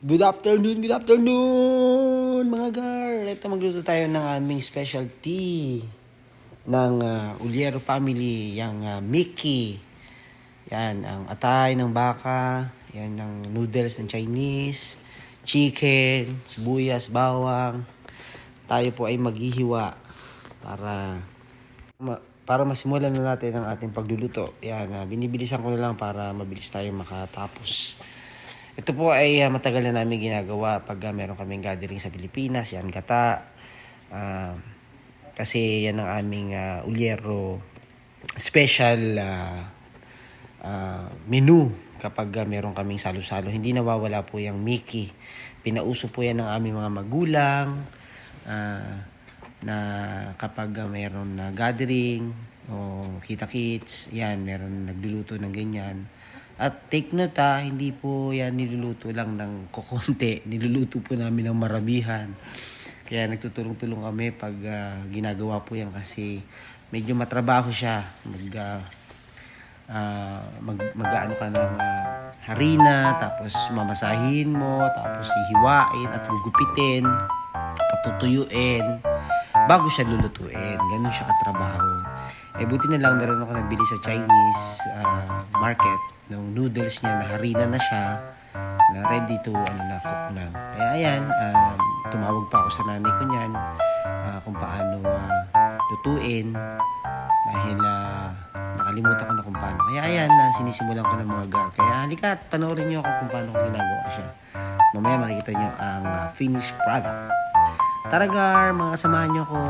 Good afternoon mga gar. Ito magluto tayo ng aming specialty ng Uliero family, yung Mickey. Yan, ang atay ng baka, yan ang noodles ng Chinese, chicken, sibuyas, bawang. Tayo po ay maghihiwa para masimulan na natin ang ating pagluluto. Yan, binibilisan ko na lang para mabilis tayo makatapos. Ito po ay matagal na namin ginagawa pag meron kaming gathering sa Pilipinas. Yan, gata. Kasi yan ang aming Uliero special menu kapag meron kaming salo-salo. Hindi nawawala po yung Mickey. Pinauso po yan ng aming mga magulang na kapag meron na gathering o kita-kits, yan, meron nagluluto ng ganyan. At take note hindi po yan niluluto lang ng kokonti. Niluluto po namin ng maramihan. Kaya nagtutulong-tulong kami pag ginagawa po yan kasi medyo matrabaho siya. Mag-ano ka ng harina, tapos mamasahin mo, tapos hihiwain at gugupitin, patutuyuin, bago siya lulutuin. Ganun siya katrabaho. Buti na lang meron ako nabili sa Chinese market ng noodles niya na harina na siya, na ready to cook na. Kaya ayan, tumawag pa ako sa nanay ko niyan kung paano lutuin dahil nakalimutan ko na kung paano. Kaya ayan, sinisimulan ko ng mga gar. Kaya halika at panoorin niyo ako kung paano ko ginagawa siya. Mamaya makikita niyo ang finished product. Tara gar, mga samahan niyo ko.